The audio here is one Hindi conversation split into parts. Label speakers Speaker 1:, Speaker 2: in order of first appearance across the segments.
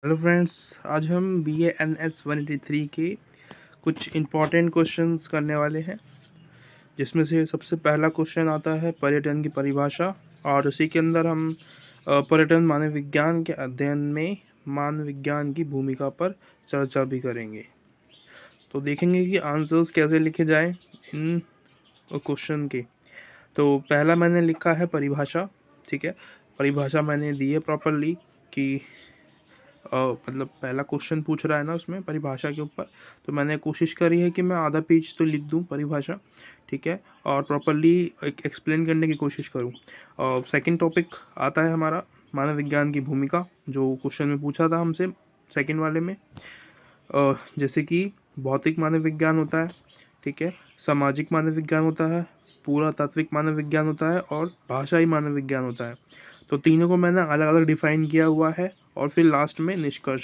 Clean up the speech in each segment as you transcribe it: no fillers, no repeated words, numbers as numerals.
Speaker 1: हेलो फ्रेंड्स, आज हम BA NS 183 के कुछ इम्पॉर्टेंट क्वेश्चंस करने वाले हैं, जिसमें से सबसे पहला क्वेश्चन आता है पर्यटन की परिभाषा। और उसी के अंदर हम पर्यटन मानव विज्ञान के अध्ययन में मानव विज्ञान की भूमिका पर चर्चा भी करेंगे। तो देखेंगे कि आंसर्स कैसे लिखे जाएं इन क्वेश्चन के। तो पहला मैंने लिखा है परिभाषा। ठीक है, परिभाषा मैंने दी है प्रॉपरली कि मतलब पहला क्वेश्चन पूछ रहा है ना उसमें परिभाषा के ऊपर, तो मैंने कोशिश करी है कि मैं आधा पेज तो लिख दूं परिभाषा। ठीक है, और प्रॉपरली एक एक्सप्लेन करने की कोशिश करूं। और सेकंड टॉपिक आता है हमारा मानव विज्ञान की भूमिका, जो क्वेश्चन में पूछा था हमसे सेकंड वाले में। जैसे कि भौतिक मानव विज्ञान होता है, ठीक है, सामाजिक मानव विज्ञान होता है, पुरातात्विक मानव विज्ञान होता है और भाषाई मानव विज्ञान होता है। तो तीनों को मैंने अलग अलग डिफाइन किया हुआ है। और फिर लास्ट में निष्कर्ष।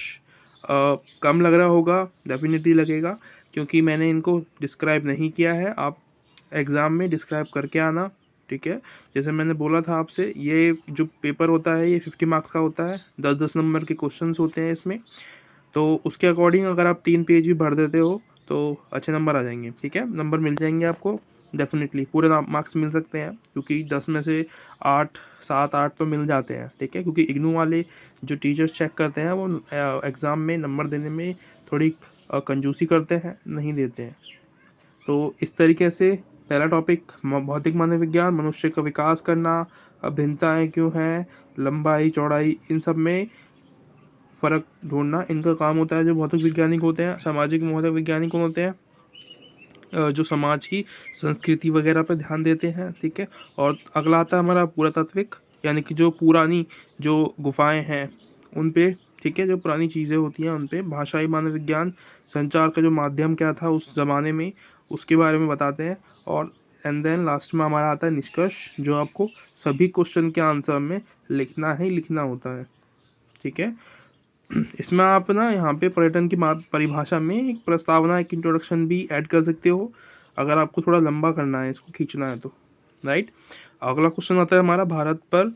Speaker 1: कम लग रहा होगा, डेफिनेटली लगेगा, क्योंकि मैंने इनको डिस्क्राइब नहीं किया है। आप एग्ज़ाम में डिस्क्राइब करके आना। ठीक है, जैसे मैंने बोला था आपसे, ये जो पेपर होता है ये 50 मार्क्स का होता है, 10-10 नंबर के क्वेश्चंस होते हैं इसमें। तो उसके अकॉर्डिंग अगर आप 3 पेज भी भर देते हो तो अच्छे नंबर आ जाएंगे। ठीक है, नंबर मिल जाएंगे आपको, डेफिनेटली पूरे मार्क्स मिल सकते हैं, क्योंकि 10 में से 8, 7, 8 तो मिल जाते हैं। ठीक है, क्योंकि इग्नू वाले जो टीचर्स चेक करते हैं वो एग्ज़ाम में नंबर देने में थोड़ी कंजूसी करते हैं, नहीं देते हैं। तो इस तरीके से पहला टॉपिक भौतिक मानव विज्ञान, मनुष्य का विकास करना, भिन्नताएँ क्यों हैं, लंबाई चौड़ाई, इन सब में फ़र्क ढूंढना इनका काम होता है। जो भौतिक वैज्ञानिक होते हैं, सामाजिक भौतिक वैज्ञानिक कौन होते हैं? जो समाज की संस्कृति वगैरह पे ध्यान देते हैं। ठीक है, और अगला आता है हमारा पुरातात्विक, यानी कि जो पुरानी जो गुफाएं हैं उन पे, ठीक है, जो पुरानी चीज़ें होती हैं उन पे। भाषाई मानव विज्ञान, संचार का जो माध्यम क्या था उस ज़माने में, उसके बारे में बताते हैं। और एंड देन लास्ट में हमारा आता है निष्कर्ष, जो आपको सभी क्वेश्चन के आंसर में लिखना ही लिखना होता है। ठीक है, इसमें आप ना यहाँ पे पर्यटन की परिभाषा में एक प्रस्तावना, एक इंट्रोडक्शन भी ऐड कर सकते हो, अगर आपको थोड़ा लंबा करना है, इसको खींचना है तो। राइट, अगला क्वेश्चन आता है हमारा भारत पर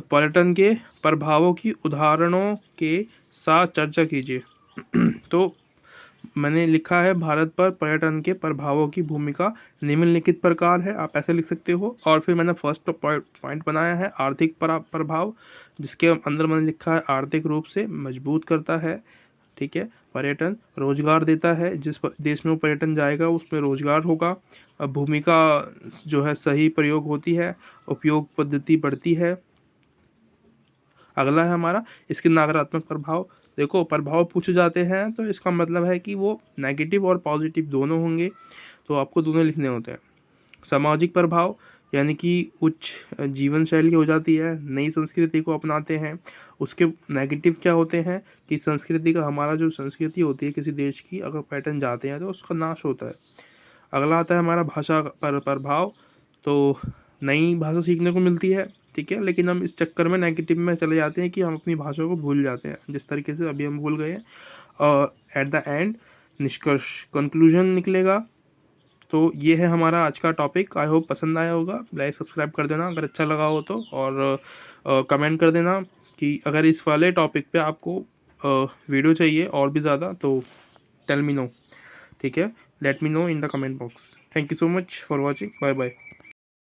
Speaker 1: पर्यटन के प्रभावों की उदाहरणों के साथ चर्चा कीजिए। तो मैंने लिखा है भारत पर पर्यटन के प्रभावों की भूमिका निम्नलिखित प्रकार है, आप ऐसे लिख सकते हो। और फिर मैंने फर्स्ट पॉइंट बनाया है आर्थिक प्रभाव, जिसके अंदर मैंने लिखा है आर्थिक रूप से मजबूत करता है। ठीक है, पर्यटन रोजगार देता है, जिस देश में वो पर्यटन जाएगा उसमें रोजगार होगा। भूमिका जो है सही प्रयोग होती है, उपयोग पद्धति बढ़ती है। अगला है हमारा इसके नकारात्मक प्रभाव। देखो, प्रभाव पूछे जाते हैं तो इसका मतलब है कि वो नेगेटिव और पॉजिटिव दोनों होंगे, तो आपको दोनों लिखने होते हैं। सामाजिक प्रभाव, यानी कि उच्च जीवन शैली हो जाती है, नई संस्कृति को अपनाते हैं। उसके नेगेटिव क्या होते हैं कि संस्कृति का, हमारा जो संस्कृति होती है किसी देश की, अगर पर्यटन जाते हैं तो उसका नाश होता है। अगला आता है हमारा भाषा पर प्रभाव। तो नई भाषा सीखने को मिलती है, ठीक है, लेकिन हम इस चक्कर में नेगेटिव में चले जाते हैं कि हम अपनी भाषा को भूल जाते हैं, जिस तरीके से अभी हम भूल गए हैं। और एट द एंड निष्कर्ष, कंक्लूजन निकलेगा। तो ये है हमारा आज का टॉपिक। आई होप पसंद आया होगा। लाइक सब्सक्राइब कर देना अगर अच्छा लगा हो तो, और कमेंट कर देना कि अगर इस वाले टॉपिक पे आपको वीडियो चाहिए और भी ज़्यादा, तो टेल मी नो। ठीक है, let me know in the comment box. Thank you so much for watching, bye bye.